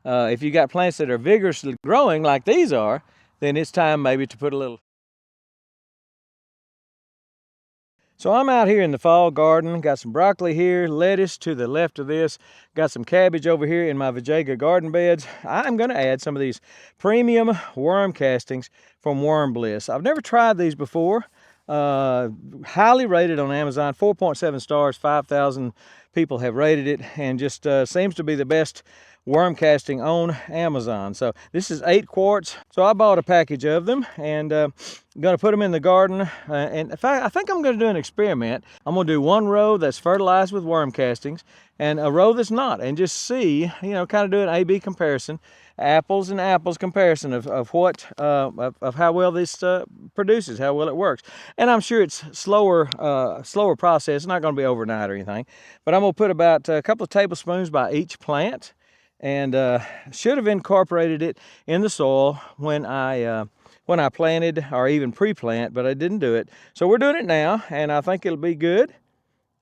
If you got plants that are vigorously growing like these are, then it's time maybe to put a little. So I'm out here in the fall garden, got some broccoli here, lettuce to the left of this, got some cabbage over here in my Vijayga garden beds. I'm gonna add some of these premium worm castings from Worm Bliss. I've never tried these before. Highly rated on Amazon, 4.7 stars, 5,000 people have rated it, and just seems to be the best worm casting on Amazon. So this is 8 quarts. So I bought a package of them, and I'm gonna put them in the garden. And I think I'm gonna do an experiment. I'm gonna do one row that's fertilized with worm castings and a row that's not, and just see, you know, kind of do an A/B comparison, apples and apples comparison of what of how well this produces, how well it works. And I'm sure it's slower process. It's not going to be overnight or anything, but I'm going to put about a couple of tablespoons by each plant, and should have incorporated it in the soil when I planted, or even pre-plant, but I didn't do it. So we're doing it now, and I think it'll be good.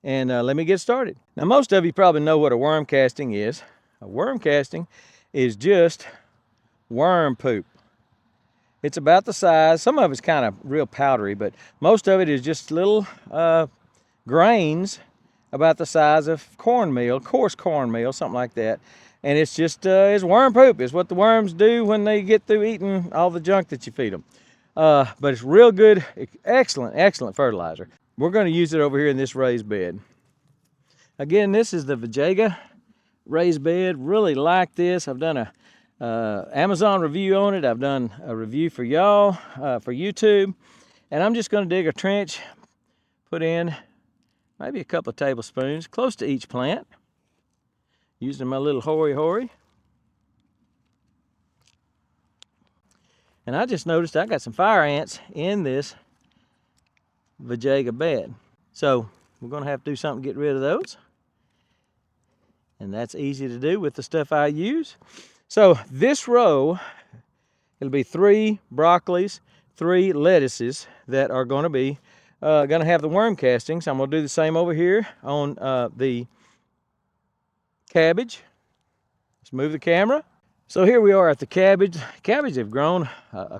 And let me get started. Now, most of you probably know what a worm casting is. A worm casting is just worm poop. It's about the size, some of it's kind of real powdery, but most of it is just little grains about the size of cornmeal, coarse cornmeal, something like that. And it's just, it's worm poop. It's what the worms do when they get through eating all the junk that you feed them. But it's real good, excellent, excellent fertilizer. We're going to use it over here in this raised bed. Again, this is the Vijayga raised bed. Really like this. I've done a Amazon review on it. I've done a review for y'all, for YouTube. And I'm just going to dig a trench, put in maybe a couple of tablespoons, close to each plant, using my little hory. And I just noticed I got some fire ants in this Vijayga bed. So we're going to have to do something to get rid of those. And that's easy to do with the stuff I use. So this row, it'll be 3 broccolis, 3 lettuces that are going to be going to have the worm castings. I'm going to do the same over here on the cabbage. Let's move the camera. So here we are at the cabbage. Cabbage have grown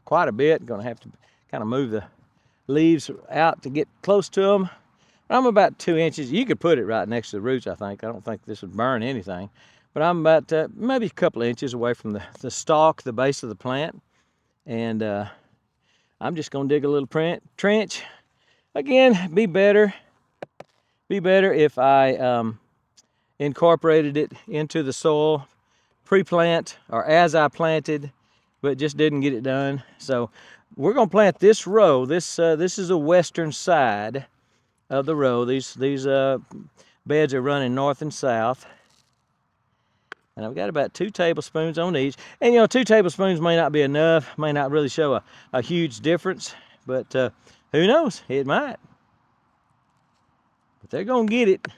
quite a bit. Going to have to kind of move the leaves out to get close to them. I'm about 2 inches. You could put it right next to the roots, I think. I don't think this would burn anything. But I'm about maybe a couple of inches away from the stalk, the base of the plant. And I'm just going to dig a little trench. Again, be better if I incorporated it into the soil pre-plant or as I planted, but just didn't get it done. So we're going to plant this row. This is the western side of the row. These beds are running north and south. And I've got about 2 tablespoons on each. And, you know, 2 tablespoons may not be enough, may not really show a huge difference, but who knows? It might. But they're going to get it.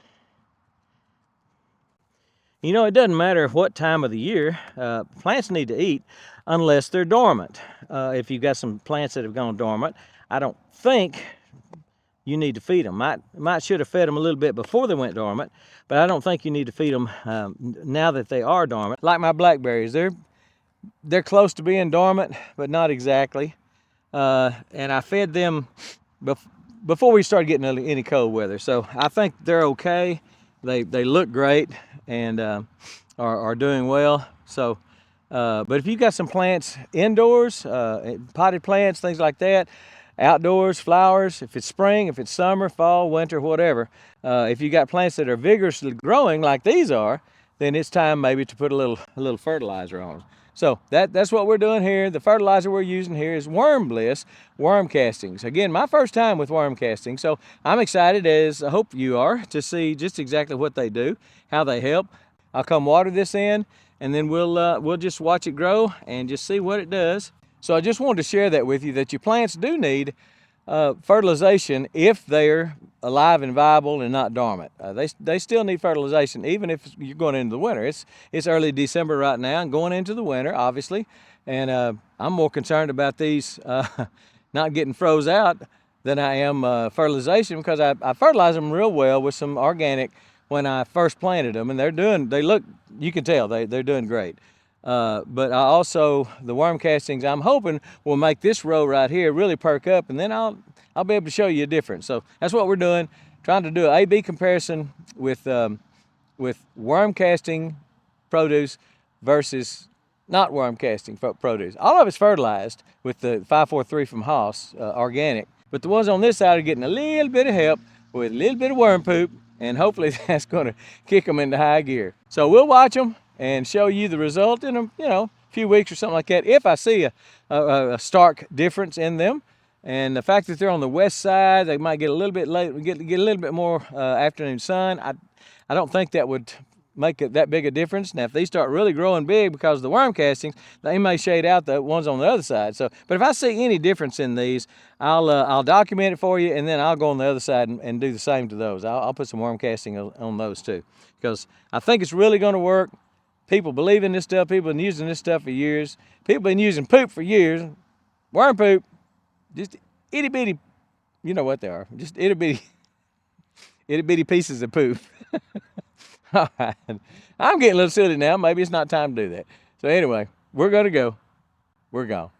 You know, it doesn't matter what time of the year, plants need to eat unless they're dormant. If you've got some plants that have gone dormant, I don't think you need to feed them. Might should have fed them a little bit before they went dormant, but I don't think you need to feed them now that they are dormant. Like my blackberries, they're close to being dormant, but not exactly. And I fed them before we started getting any cold weather, so I think they're okay. They look great and are doing well. So, but if you've got some plants indoors, potted plants, things like that, outdoors, flowers, if it's spring, if it's summer, fall, winter, whatever, if you got plants that are vigorously growing like these are, then it's time maybe to put a little fertilizer on them. So that's what we're doing here. The fertilizer we're using here is Worm Bliss worm castings. Again, my first time with worm casting, so I'm excited, as I hope you are, to see just exactly what they do, how they help. I'll come water this in, and then we'll just watch it grow and just see what it does. So I just wanted to share that with you, that your plants do need fertilization if they're alive and viable and not dormant. They still need fertilization even if you're going into the winter. It's early December right now and going into the winter, obviously. And I'm more concerned about these not getting froze out than I am fertilization, because I fertilize them real well with some organic when I first planted them, and they look, you can tell they're doing great. But I also, the worm castings, I'm hoping will make this row right here really perk up, and then I'll be able to show you a difference. So that's what we're doing, trying to do an A/B comparison with worm casting produce versus not worm casting produce. All of it's fertilized with the 543 from Haas, organic. But the ones on this side are getting a little bit of help with a little bit of worm poop, and hopefully that's going to kick them into high gear. So we'll watch them and show you the result in a few weeks or something like that, if I see a stark difference in them. And the fact that they're on the west side, they might get a little bit late, get a little bit more afternoon sun. I don't think that would make it that big a difference. Now, if these start really growing big because of the worm castings, they may shade out the ones on the other side. So, but if I see any difference in these, I'll document it for you, and then I'll go on the other side and do the same to those. I'll put some worm casting on those too, because I think it's really going to work. People believe in this stuff. People have been using this stuff for years. People have been using poop for years. Worm poop, just itty bitty, you know what they are, just itty bitty pieces of poop. All right, I'm getting a little silly now. Maybe it's not time to do that. So anyway, we're going to go. We're gone.